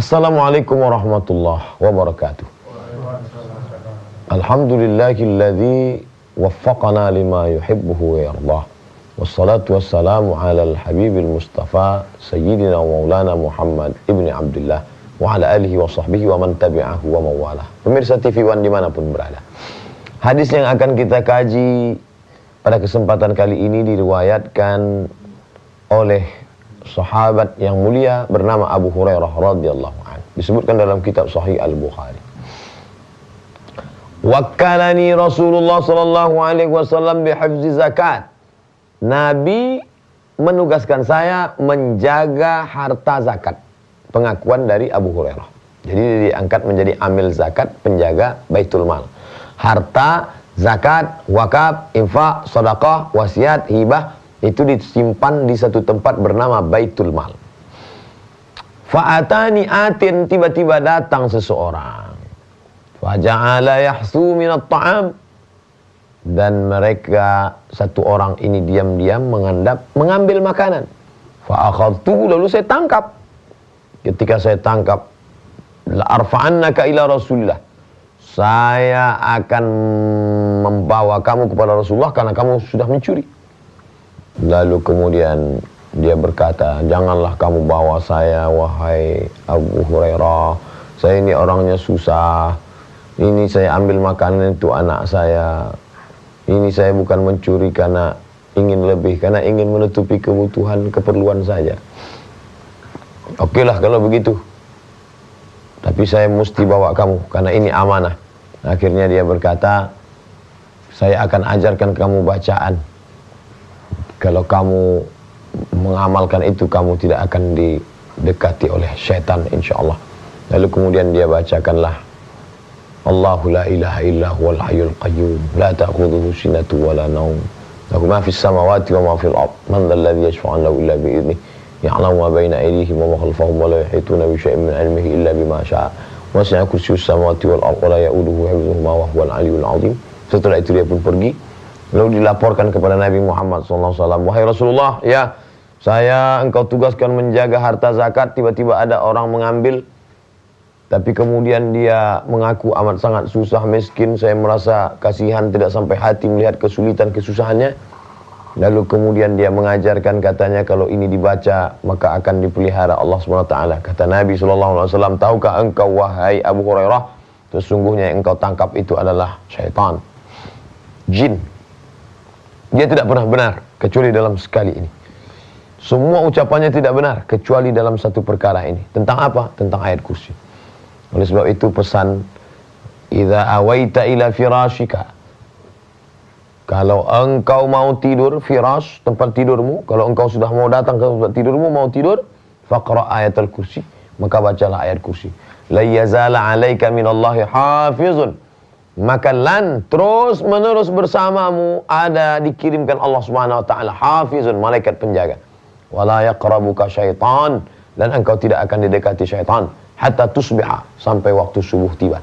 Assalamualaikum warahmatullahi wabarakatuh. Alhamdulillahilladzi waffaqana lima yuhibbuhu wa yardah. Wassalatu wassalamu ala al-habibil mustafa sayyidina wa maulana Muhammad ibni Abdullah wa ala alihi wa sahbihi wa man tabi'ahu wa mawalah. Pemirsa TV One dimanapun berada, hadis yang akan kita kaji pada kesempatan kali ini diriwayatkan oleh sahabat yang mulia bernama Abu Hurairah radhiyallahu anhu. Disebutkan dalam kitab Sahih Al-Bukhari. Wakkalani Rasulullah sallallahu alaihi wasallam bihifzi zakat. Nabi menugaskan saya menjaga harta zakat. Pengakuan dari Abu Hurairah. Jadi diangkat menjadi amil zakat, penjaga baitul mal. Harta, zakat, wakaf, infak, sedekah, wasiat, hibah itu disimpan di satu tempat bernama Baitul Mal. Fa'atani atin, tiba-tiba datang seseorang. Faja'ala yahsu minat ta'am. Dan mereka, satu orang ini diam-diam mengambil makanan. Fa'akhadtu, lalu saya tangkap. Ketika saya tangkap, la'arfa'annaka ila Rasulillah. Saya akan membawa kamu kepada Rasulullah karena kamu sudah mencuri. Lalu kemudian dia berkata, janganlah kamu bawa saya, wahai Abu Hurairah. Saya ini orangnya susah. Ini saya ambil makanan itu anak saya. Ini saya bukan mencuri karena ingin lebih, karena ingin menutupi kebutuhan, keperluan saja. Okelah kalau begitu. Tapi saya mesti bawa kamu karena ini amanah. Akhirnya dia berkata, saya akan ajarkan kamu bacaan. Kalau kamu mengamalkan itu, kamu tidak akan didekati oleh syaitan insyaallah. Lalu kemudian dia bacakanlah, Allahu la ilaha illa huwal hayyul qayyum la ta'khudhuhu sinatun wa la nawm lahu ma fis samawati wa ma fil ard man dhal ladzi yashfa'u 'indahu illa bi idhnihi ya'lamu ma bayna aydihim wa ma khalfahum wa la yuhituna bi shay'in min 'ilmihi illa bima sha'a wasi'a kursiyyus samawati wal ard wa la ya'uduhu hifdhuhuma wa huwal 'aliyyul 'azim. Setelah itu dia pun pergi. Lalu dilaporkan kepada Nabi Muhammad SAW, wahai Rasulullah, ya, saya engkau tugaskan menjaga harta zakat, tiba-tiba ada orang mengambil, tapi kemudian dia mengaku amat sangat susah, miskin, saya merasa kasihan, tidak sampai hati melihat kesulitan, kesusahannya. Lalu kemudian dia mengajarkan, katanya kalau ini dibaca, maka akan dipelihara Allah SWT. Kata Nabi SAW, tahukah engkau, wahai Abu Hurairah, sesungguhnya yang engkau tangkap itu adalah syaitan, jin. Dia tidak pernah benar kecuali dalam sekali ini. Semua ucapannya tidak benar kecuali dalam satu perkara ini. Tentang apa? Tentang ayat kursi. Oleh sebab itu pesan, idza awaita ila firashika, kalau engkau mau tidur, firash tempat tidurmu, kalau engkau sudah mau datang ke tempat tidurmu, mau tidur, faqra ayatul kursi, maka bacalah ayat kursi. La yazala 'alaika minallahi hafizun. Maka lan terus menerus bersamamu ada dikirimkan Allah Subhanahu wa taala hafizun, malaikat penjaga. Wala yaqrabuka syaitan, dan engkau tidak akan didekati syaitan hatta tusbiha, sampai waktu subuh tiba.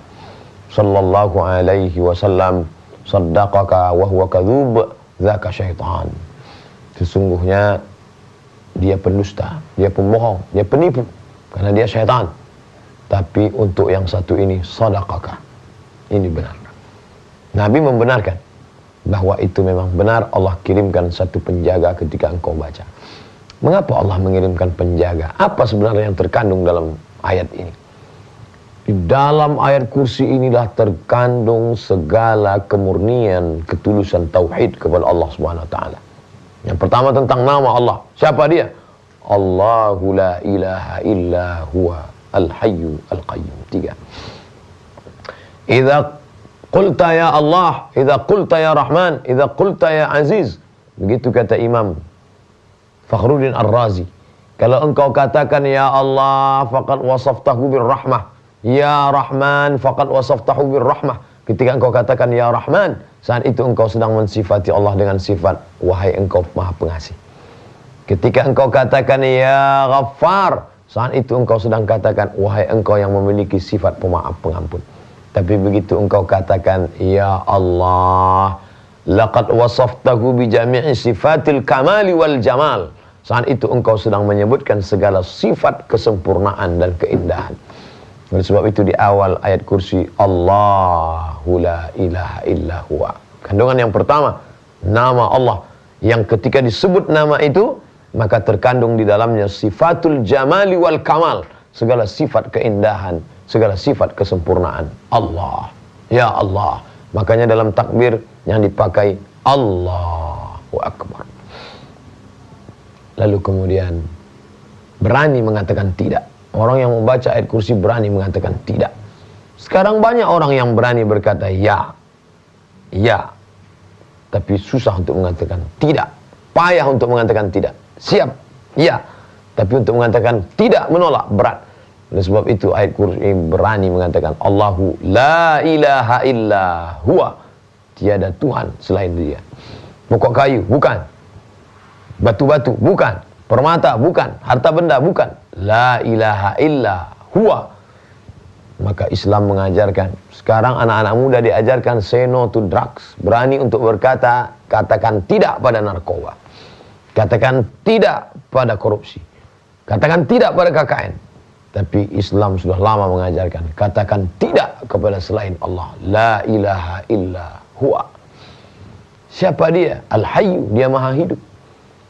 Sallallahu alaihi wasallam, saddaqaka wa huwa kadzub dzaka syaitan. Sesungguhnya dia pendusta, dia pembohong, dia penipu karena dia syaitan. Tapi untuk yang satu ini, sadaqaka, ini benar. Nabi membenarkan bahwa itu memang benar. Allah kirimkan satu penjaga ketika engkau baca. Mengapa Allah mengirimkan penjaga? Apa sebenarnya yang terkandung dalam ayat ini? Di dalam ayat kursi inilah terkandung segala kemurnian, ketulusan tauhid kepada Allah Subhanahu wa taala. Yang pertama tentang nama Allah. Siapa dia? Allahu la ilaha illa huwa al-hayyu al-qayyum. 3. Idza qulta ya Allah, idza qulta ya Rahman, idza qulta ya Aziz. Begitu kata Imam Fakhruddin Ar-Razi. Kalau engkau katakan ya Allah, faqad wasaftahu birrahmah. Ya Rahman, faqad wasaftahu birrahmah. Ketika engkau katakan ya Rahman, saat itu engkau sedang mensifati Allah dengan sifat wahai engkau Maha Pengasih. Ketika engkau katakan ya Ghaffar, saat itu engkau sedang katakan wahai engkau yang memiliki sifat pemaaf pengampun. Tapi begitu engkau katakan ya Allah, laqad wasaftahu bi jami'i sifatil kamali wal jamal, saat itu engkau sedang menyebutkan segala sifat kesempurnaan dan keindahan. Oleh sebab itu di awal ayat kursi, Allahu la ilaha illa huwa. Kandungan yang pertama, nama Allah. Yang ketika disebut nama itu, maka terkandung di dalamnya sifatul jamali wal kamal. Segala sifat keindahan, segala sifat kesempurnaan. Allah. Ya Allah. Makanya dalam takbir yang dipakai, Allahu Akbar. Lalu kemudian berani mengatakan tidak. Orang yang membaca ayat kursi berani mengatakan tidak. Sekarang banyak orang yang berani berkata ya. Ya. Tapi susah untuk mengatakan tidak. Payah untuk mengatakan tidak. Siap. Ya. Tapi untuk mengatakan tidak, menolak, berat. Oleh sebab itu ayat kursi berani mengatakan Allahu la ilaha illa huwa. Tiada Tuhan selain dia. Pokok kayu, bukan. Batu-batu, bukan. Permata, bukan. Harta benda, bukan. La ilaha illa huwa. Maka Islam mengajarkan. Sekarang anak-anak muda diajarkan say no to drugs. Berani untuk berkata, katakan tidak pada narkoba. Katakan tidak pada korupsi. Katakan tidak pada KKN. Tapi Islam sudah lama mengajarkan. Katakan tidak kepada selain Allah. La ilaha illa huwa. Siapa dia? Al-Hayyu, dia maha hidup.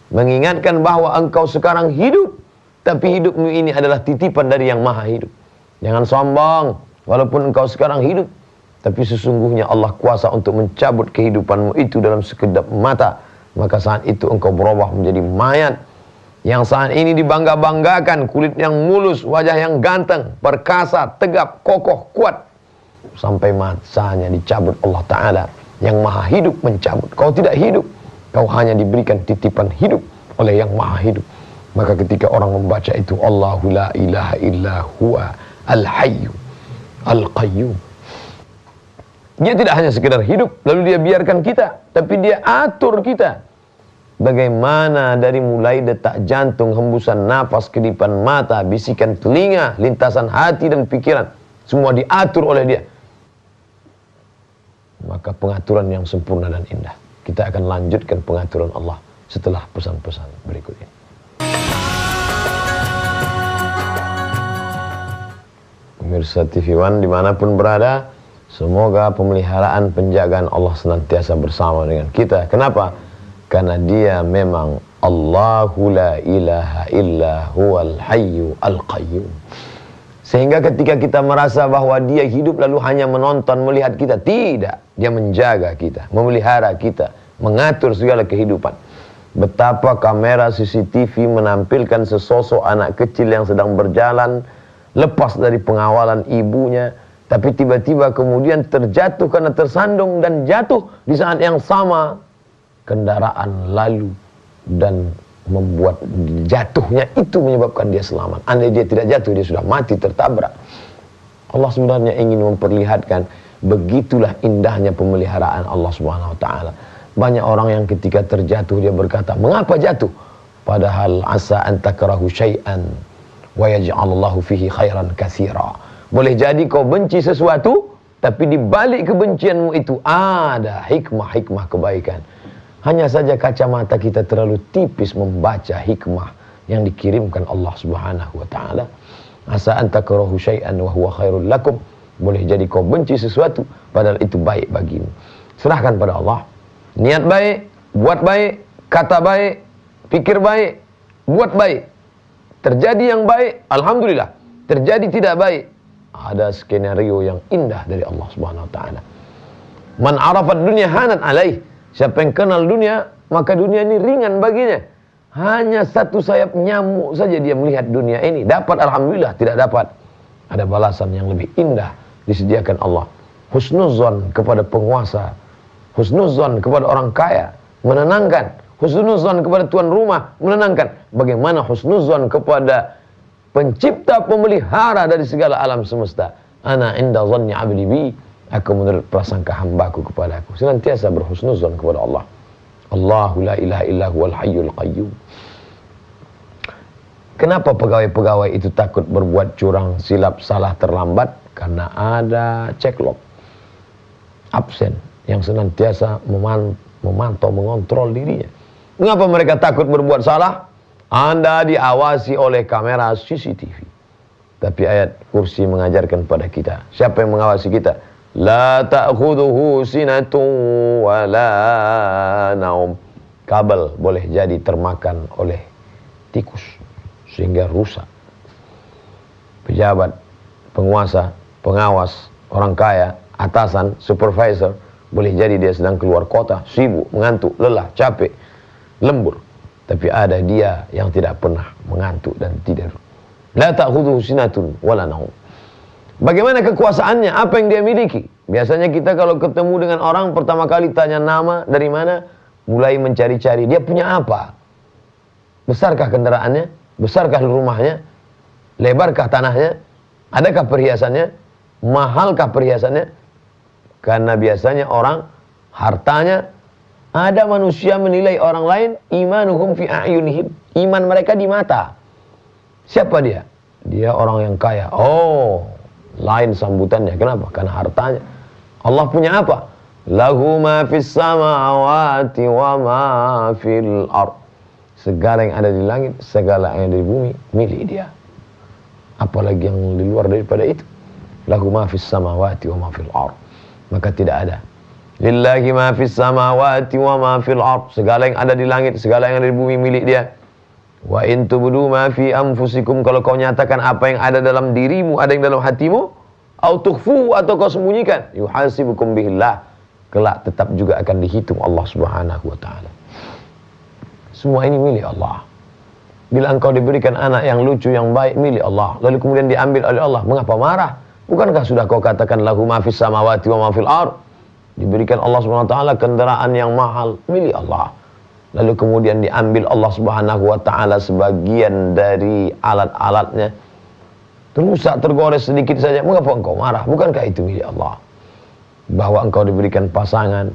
Mengingatkan bahwa engkau sekarang hidup. Tapi hidupmu ini adalah titipan dari yang maha hidup. Jangan sombong. Walaupun engkau sekarang hidup. Tapi sesungguhnya Allah kuasa untuk mencabut kehidupanmu itu dalam sekedap mata. Maka saat itu engkau berubah menjadi mayat. Yang saat ini dibangga-banggakan. Kulit yang mulus, wajah yang ganteng, perkasa, tegap, kokoh, kuat. Sampai masanya dicabut Allah Ta'ala. Yang maha hidup mencabut. Kau tidak hidup. Kau hanya diberikan titipan hidup oleh yang maha hidup. Maka ketika orang membaca itu, Allahu la ilaha illa huwa al-hayyu al-qayyum. Dia tidak hanya sekedar hidup, lalu dia biarkan kita. Tapi dia atur kita. Bagaimana dari mulai detak jantung, hembusan nafas, kedipan mata, bisikan telinga, lintasan hati dan pikiran. Semua diatur oleh dia. Maka pengaturan yang sempurna dan indah. Kita akan lanjutkan pengaturan Allah setelah pesan-pesan berikut ini. Pemirsa TV One dimanapun berada, semoga pemeliharaan penjagaan Allah senantiasa bersama dengan kita. Kenapa? Karena dia memang Allahu la ilaha illa huwal hayyu al-qayyum. Sehingga ketika kita merasa bahwa dia hidup lalu hanya menonton, melihat kita, tidak. Dia menjaga kita, memelihara kita, mengatur segala kehidupan. Betapa kamera CCTV menampilkan sesosok anak kecil yang sedang berjalan lepas dari pengawalan ibunya, tapi tiba-tiba kemudian terjatuh karena tersandung dan jatuh di saat yang sama kendaraan lalu dan membuat jatuhnya itu menyebabkan dia selamat. Andai dia tidak jatuh, dia sudah mati tertabrak. Allah sebenarnya ingin memperlihatkan begitulah indahnya pemeliharaan Allah Subhanahu wa taala. Banyak orang yang ketika terjatuh dia berkata, "Mengapa jatuh?" Padahal asa an takrahu syai'an wa yaj'alallahu fihi khairan katsira. Boleh jadi kau benci sesuatu, tapi di balik kebencianmu itu ada hikmah-hikmah kebaikan. Hanya saja kacamata kita terlalu tipis membaca hikmah yang dikirimkan Allah Subhanahu wa taala. Asa an takrahu syai'an wa huwa khairul lakum. Boleh jadi kau benci sesuatu padahal itu baik bagimu. Serahkan pada Allah. Niat baik, buat baik, kata baik, pikir baik, buat baik. Terjadi yang baik, alhamdulillah. Terjadi tidak baik, ada skenario yang indah dari Allah Subhanahu wa taala. Man arafat dunya hanat alaih. Siapa yang kenal dunia, maka dunia ini ringan baginya. Hanya satu sayap nyamuk saja dia melihat dunia ini. Dapat alhamdulillah, tidak dapat, ada balasan yang lebih indah disediakan Allah. Husnuzon kepada penguasa, husnuzon kepada orang kaya, menenangkan. Husnuzon kepada tuan rumah, menenangkan. Bagaimana husnuzon kepada pencipta, pemelihara dari segala alam semesta. Ana inda zanni abdi bi. Aku menurut prasangka hambaku kepadaku. Senantiasa berhusnuzon kepada Allah. Allahu la ilaha illa huwal hayyul qayyum. Kenapa pegawai-pegawai itu takut berbuat curang, silap, salah, terlambat? Karena ada ceklo, absen yang senantiasa memantau, mengontrol dirinya. Mengapa mereka takut berbuat salah? Anda diawasi oleh kamera CCTV. Tapi ayat kursi mengajarkan pada kita, siapa yang mengawasi kita? La ta'khudhuhu sinatun wa la naum. Kabel boleh jadi termakan oleh tikus sehingga rusak. Pejabat, penguasa, pengawas, orang kaya, atasan, supervisor, boleh jadi dia sedang keluar kota, sibuk, mengantuk, lelah, capek, lembur. Tapi ada dia yang tidak pernah mengantuk dan tidur. La ta'khudhuhu sinatun wala naum. Bagaimana kekuasaannya? Apa yang dia miliki? Biasanya kita kalau ketemu dengan orang pertama kali tanya nama, dari mana, mulai mencari-cari dia punya apa. Besarkah kendaraannya? Besarkah rumahnya? Lebarkah tanahnya? Adakah perhiasannya? Mahalkah perhiasannya? Karena biasanya orang hartanya, ada manusia menilai orang lain imanuhum fi a'yunihim, iman mereka di mata. Siapa dia? Dia orang yang kaya. Oh, lain sambutannya. Kenapa? Karena hartanya. Allah punya apa? Lahu ma fis samawati wa ma fil ard. Segala yang ada di langit, segala yang ada di bumi milik dia. Apalagi yang di luar daripada itu. Lahu ma fis samawati wa ma fil ard. Maka tidak ada. Lillahi ma fis samawati wa ma fil ard. Segala yang ada di langit, segala yang ada di bumi milik dia. Wa in tubdu ma fi anfusikum, kalau kau nyatakan apa yang ada dalam dirimu, ada yang dalam hatimu, au tukhfu, atau kau sembunyikan, yuhasibukum bihillah, kelak tetap juga akan dihitung Allah Subhanahu wa taala. Semua ini milik Allah. Bila engkau diberikan anak yang lucu, yang baik, milik Allah, lalu kemudian diambil oleh Allah, mengapa marah? Bukankah sudah kau katakan lahu ma fis samawati wa ma fil ard? Diberikan Allah Subhanahu wa taala kendaraan yang mahal, milik Allah. Lalu kemudian diambil Allah Subhanahu wa taala sebagian dari alat-alatnya. Terusak, tergores sedikit saja, mengapa engkau marah? Bukankah itu milik Allah? Bahwa engkau diberikan pasangan,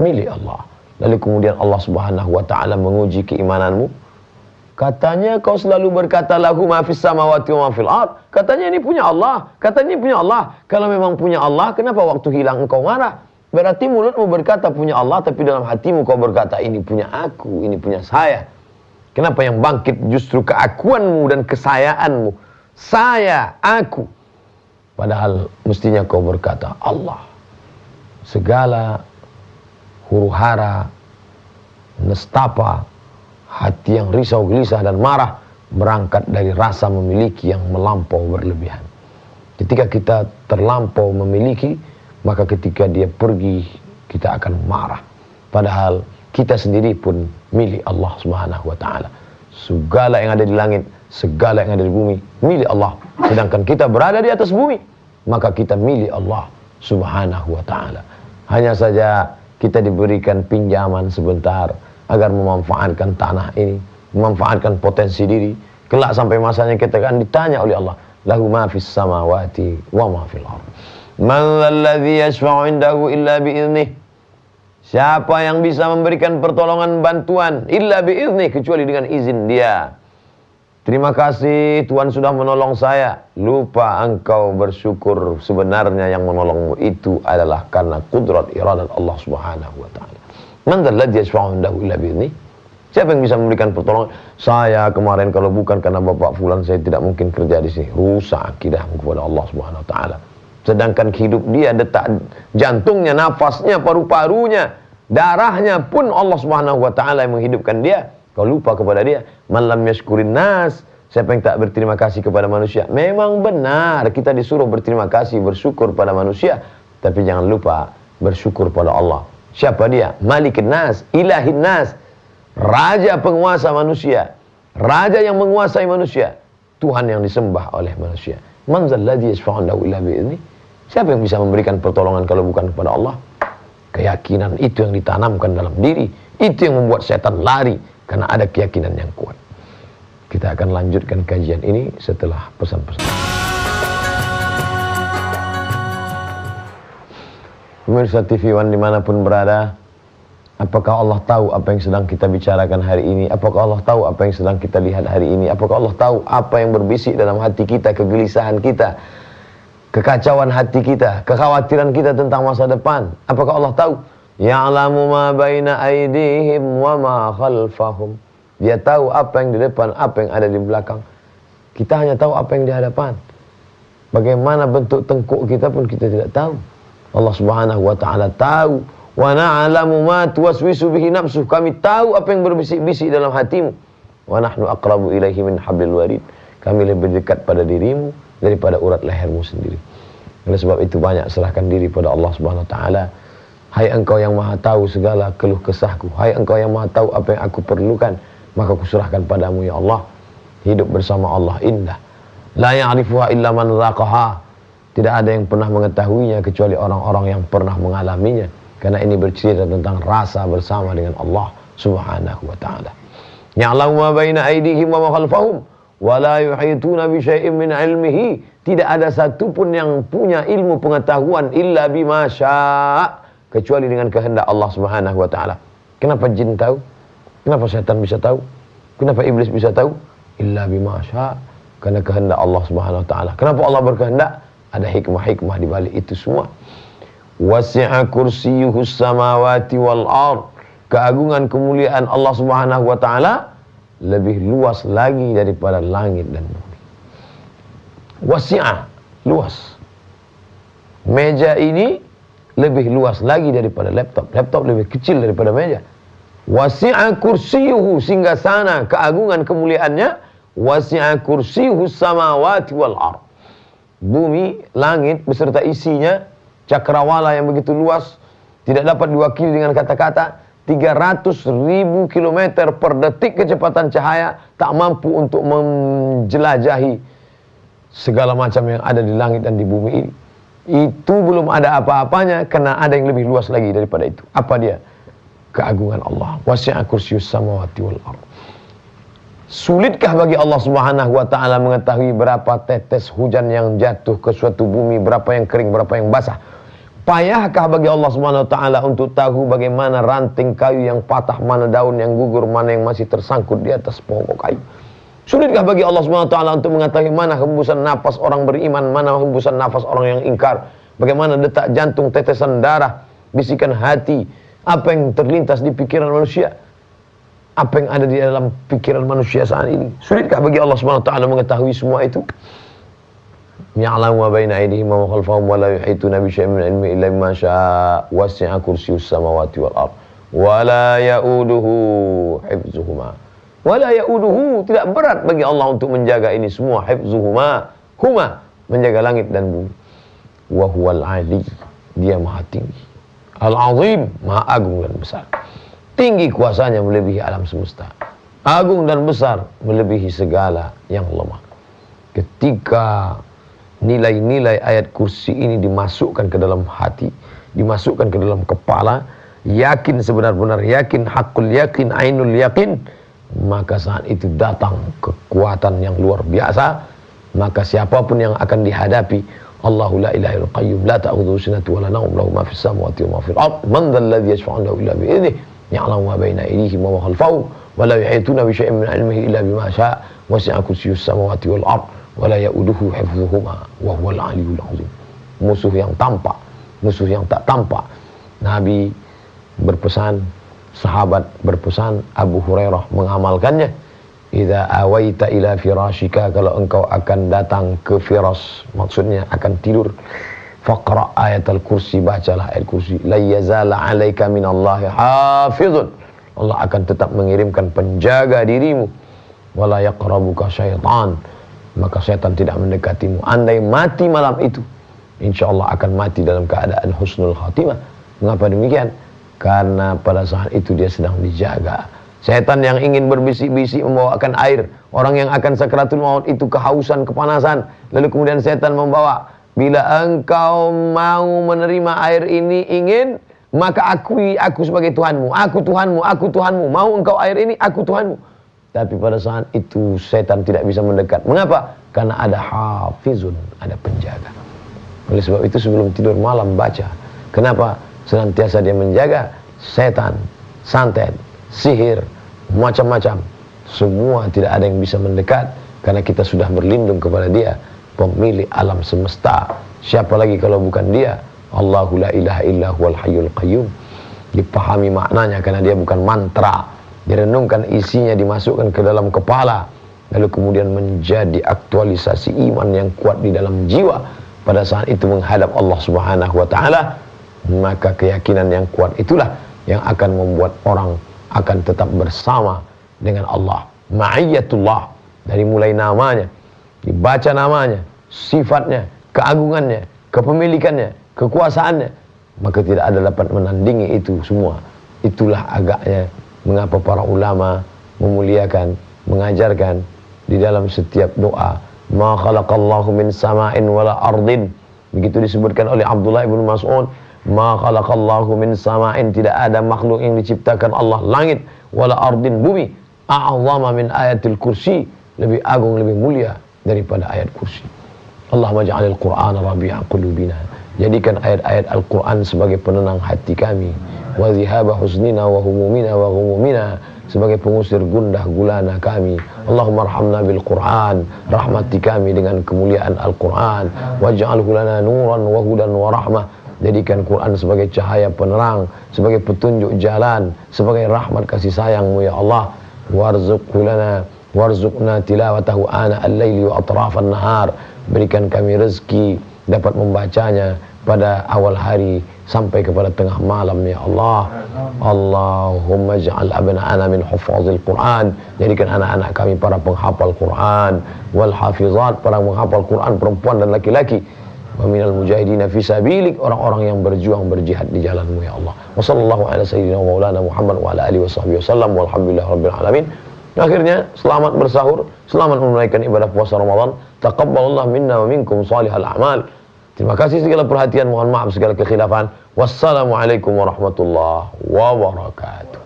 milik Allah. Lalu kemudian Allah Subhanahu wa taala menguji keimananmu. Katanya kau selalu berkata lahu ma fis samawati wa ma fil ard. Katanya ini punya Allah, katanya ini punya Allah. Kalau memang punya Allah, kenapa waktu hilang engkau marah? Berarti mulutmu berkata punya Allah, tapi dalam hatimu kau berkata ini punya aku, ini punya saya. Kenapa yang bangkit justru keakuanmu dan kesayaanmu? Saya, aku. Padahal mestinya kau berkata Allah. Segala huru hara, nestapa, hati yang risau, gelisah dan marah berangkat dari rasa memiliki yang melampau berlebihan. Ketika kita terlampau memiliki, maka ketika dia pergi, kita akan marah. Padahal kita sendiri pun milik Allah Subhanahu wa taala. Segala yang ada di langit, segala yang ada di bumi milik Allah. Sedangkan kita berada di atas bumi, maka kita milik Allah Subhanahu wa taala. Hanya saja kita diberikan pinjaman sebentar agar memanfaatkan tanah ini, memanfaatkan potensi diri. Kelak sampai masanya kita akan ditanya oleh Allah, lahu ma fis samawati wa ma fil ard. Man alladhi yashfa'u indahu illa bi'idhnih. Siapa yang bisa memberikan pertolongan bantuan illa bi'idhnih, kecuali dengan izin dia. Terima kasih Tuhan sudah menolong saya. Lupa engkau bersyukur sebenarnya yang menolongmu itu adalah karena kudrat iradat Allah Subhanahu wa taala. Man alladhi yashfa'u indahu illa bi'idhnih. Siapa yang bisa memberikan pertolongan? Saya kemarin kalau bukan karena Bapak Fulan saya tidak mungkin kerja di sini. Rusak akidahmu kepada Allah Subhanahu wa taala. Sedangkan hidup dia, detak jantungnya, nafasnya, paru-parunya, darahnya pun Allah Subhanahu wa taala yang menghidupkan dia. Kau lupa kepada dia. Man lam yashkurin nas, siapa yang tak berterima kasih kepada manusia. Memang benar kita disuruh berterima kasih, bersyukur pada manusia, tapi jangan lupa bersyukur pada Allah. Siapa dia? Malikin nas, ilahin nas, raja penguasa manusia, raja yang menguasai manusia, Tuhan yang disembah oleh manusia. Man zalladzi yashfa'u indahu illa bi'idhnih. Siapa yang bisa memberikan pertolongan kalau bukan kepada Allah? Keyakinan itu yang ditanamkan dalam diri, itu yang membuat setan lari, karena ada keyakinan yang kuat. Kita akan lanjutkan kajian ini setelah pesan-pesan. Pemirsa TV One dimanapun berada, apakah Allah tahu apa yang sedang kita bicarakan hari ini? Apakah Allah tahu apa yang sedang kita lihat hari ini? Apakah Allah tahu apa yang berbisik dalam hati kita, kegelisahan kita, kekacauan hati kita, kekhawatiran kita tentang masa depan? Apakah Allah tahu? Ya'lamu ma baina aydihim wa ma khalfahum. Dia tahu apa yang di depan, apa yang ada di belakang. Kita hanya tahu apa yang di hadapan. Bagaimana bentuk tengkuk kita pun kita tidak tahu. Allah Subhanahu wa taala tahu. Wa na'lamu ma tuwaswisu bihi nafsuh. Kami tahu apa yang berbisik-bisik dalam hatimu. Wa nahnu aqrabu ilaihi min hablil warid. Kami lebih dekat pada dirimu daripada urat lehermu sendiri. Oleh sebab itu banyak serahkan diri pada Allah Subhanahu wa taala. Hai engkau yang maha tahu segala keluh kesahku. Hai engkau yang maha tahu apa yang aku perlukan. Maka aku serahkan padamu ya Allah. Hidup bersama Allah indah. La ya'rifuha illa man dzaqaha. Tidak ada yang pernah mengetahuinya kecuali orang-orang yang pernah mengalaminya. Karena ini bercerita tentang rasa bersama dengan Allah Subhanahu wa taala. Ya'lamu ma baina aydihim wa ma khalfahum wa la yuhituna bi syai'in min 'ilmihi. Tidak ada satupun yang punya ilmu pengetahuan illa bima syaa, kecuali dengan kehendak Allah Subhanahu wa taala. Kenapa jin tahu? Kenapa setan bisa tahu? Kenapa iblis bisa tahu? Illa bima syaa, karena kehendak Allah Subhanahu wa taala. Kenapa Allah berkehendak? Ada hikmah-hikmah di balik itu semua. Wasi'a kursiyyuhus samawati wal ard. Keagungan kemuliaan Allah Subhanahu wa taala lebih luas lagi daripada langit dan bumi. Wasi'a, luas. Meja ini lebih luas lagi daripada laptop. Laptop lebih kecil daripada meja. Wasi'a kursiyyuhu, singgasana keagungan kemuliaannya. Wasi'a kursiyyuhus samawati wal ard. Bumi, langit beserta isinya, cakrawala yang begitu luas, tidak dapat diwakili dengan kata-kata. 300.000 kilometer per detik kecepatan cahaya, tak mampu untuk menjelajahi segala macam yang ada di langit dan di bumi ini. Itu belum ada apa-apanya, karena ada yang lebih luas lagi daripada itu. Apa dia? Keagungan Allah. Wasi'a kursiyyus samawati wal ard. Sulitkah bagi Allah Subhanahu wa taala mengetahui berapa tetes hujan yang jatuh ke suatu bumi, berapa yang kering, berapa yang basah? Payahkah bagi Allah Subhanahu wa taala untuk tahu bagaimana ranting kayu yang patah, mana daun yang gugur, mana yang masih tersangkut di atas pokok kayu? Sulitkah bagi Allah Subhanahu wa taala untuk mengetahui mana hembusan nafas orang beriman, mana hembusan nafas orang yang ingkar? Bagaimana detak jantung, tetesan darah, bisikan hati, apa yang terlintas di pikiran manusia? Apa yang ada di dalam pikiran manusia saat ini? Sulitkah bagi Allah Subhanahu wa taala mengetahui semua itu? Ya'lamu ma baina aydihim wa ma khalfahum wa la yuhituna bi syai'in min 'ilmihi illa bima syaa'a. Wasi'a kursiyyus samawati wal ard wa la ya'uduhu hifdzuhuma. Wa la ya'uduhu, tidak berat bagi Allah untuk menjaga ini semua. Hifdzuhuma, huma, menjaga langit dan bumi. Wa huwal 'ali, dia maha tinggi. Al-'azim, maha agung dan besar. Tinggi kuasanya melebihi alam semesta. Agung dan besar melebihi segala yang lemah. Ketika nilai-nilai ayat kursi ini dimasukkan ke dalam hati, dimasukkan ke dalam kepala, yakin sebenar-benar yakin, hakul yakin, ainul yakin, maka saat itu datang kekuatan yang luar biasa. Maka siapapun yang akan dihadapi, Allahu la ilaha illa qayyum la ta'khudhuhu sinatun wa la nawm lahu ma fis samawati wa ma fil ard man dhal ladzi yashfa'u 'indahu illa bi idhnihi ya'lamu ma baina aydihim wa ma khalfahum wa la yuhituna bi syai'in min 'ilmihi illa bima syaa' wasi'a kursiyyus samawati wal ard wa la ya'uduhu hifdzuhuma wa huwal 'aliyyul 'azim. Musuh yang tampak, musuh yang tak tampak. Nabi berpesan, sahabat berpesan, Abu Hurairah mengamalkannya. Idza awaita ila firashika, kalau engkau akan datang ke firas, maksudnya akan tidur, faqra ayatul kursi, bacalah ayat kursi. La yazala 'alaika minallahi hafizun, Allah akan tetap mengirimkan penjaga dirimu. Wala yaqrabuka syaitan, maka syaitan tidak mendekatimu. Andai mati malam itu, insyaallah akan mati dalam keadaan husnul khatimah. Mengapa demikian? Karena pada saat itu dia sedang dijaga. Setan yang ingin berbisik-bisik membawakan air. Orang yang akan sakratul maut itu kehausan, kepanasan. Lalu kemudian setan membawa, bila engkau mau menerima air ini ingin, maka akui aku sebagai Tuhanmu. Aku Tuhanmu, aku Tuhanmu. Mau engkau air ini, aku Tuhanmu. Tapi pada saat itu setan tidak bisa mendekat. Mengapa? Karena ada hafizun, ada penjaga. Oleh sebab itu sebelum tidur malam baca. Kenapa? Senantiasa dia menjaga setan, santet, sihir, macam-macam. Semua tidak ada yang bisa mendekat, karena kita sudah berlindung kepada dia, pemilik alam semesta. Siapa lagi kalau bukan dia? Allahu la ilaha illa huwal hayyul qayyum. Dipahami maknanya karena dia bukan mantra. Direnungkan isinya, dimasukkan ke dalam kepala. lalu kemudian menjadi aktualisasi iman yang kuat di dalam jiwa pada saat itu menghadap Allah Subhanahu wa taala, maka keyakinan yang kuat itulah yang akan membuat orang akan tetap bersama dengan Allah. Ma'iyatullah, dari mulai namanya, dibaca namanya, sifatnya, keagungannya, kepemilikannya, kekuasaannya, maka tidak ada dapat menandingi itu semua. Itulah agaknya mengapa para ulama memuliakan, mengajarkan di dalam setiap doa, ma khalaqallahu min sama'in wala ardin. Begitu disebutkan oleh Abdullah ibn Mas'ud, ma khalaqallahu min sama'in, tidak ada makhluk yang diciptakan Allah langit, wala ardin, bumi, a'zama min ayatil kursi, lebih agung, lebih mulia daripada ayat kursi. Allahumma ja'alil Qur'ana rabi'a qulubina, jadikan ayat-ayat Al-Quran sebagai penenang hati kami, wa zihaba husnina wa humumina wa humumina, sebagai pengusir gundah gulana kami. Allahumma arhamna bil Quran, rahmati kami dengan kemuliaan Al-Quran, waj'alhu lana nuran wa hudan wa rahmah, jadikan Quran sebagai cahaya penerang, sebagai petunjuk jalan, sebagai rahmat kasih sayang-Mu ya Allah. Warzuqna tilawatahu ana al-laili wa atrafan nahar, berikan kami rezeki dapat membacanya pada awal hari sampai kepada tengah malam ya Allah. Allahumma ja'al abna'ana min hufazil Quran, jadikan anak-anak kami para penghafal Quran, wal hafizat, para penghafal Quran perempuan dan laki-laki, wa minal mujahidina fi sabilik, orang-orang yang berjuang berjihad di jalan-Mu ya Allah. Wa sallallahu ala sayyidina wa maulana Muhammad wa ala alihi wa sahbihi wasallam, walhamdulillahi rabbil alamin. Akhirnya selamat bersahur, selamat menunaikan ibadah puasa Ramadan. Taqabbalallahu minna wa minkum salihal a'mal. Terima kasih segala perhatian, mohon maaf segala kekhilafan. Wassalamualaikum warahmatullahi wabarakatuh.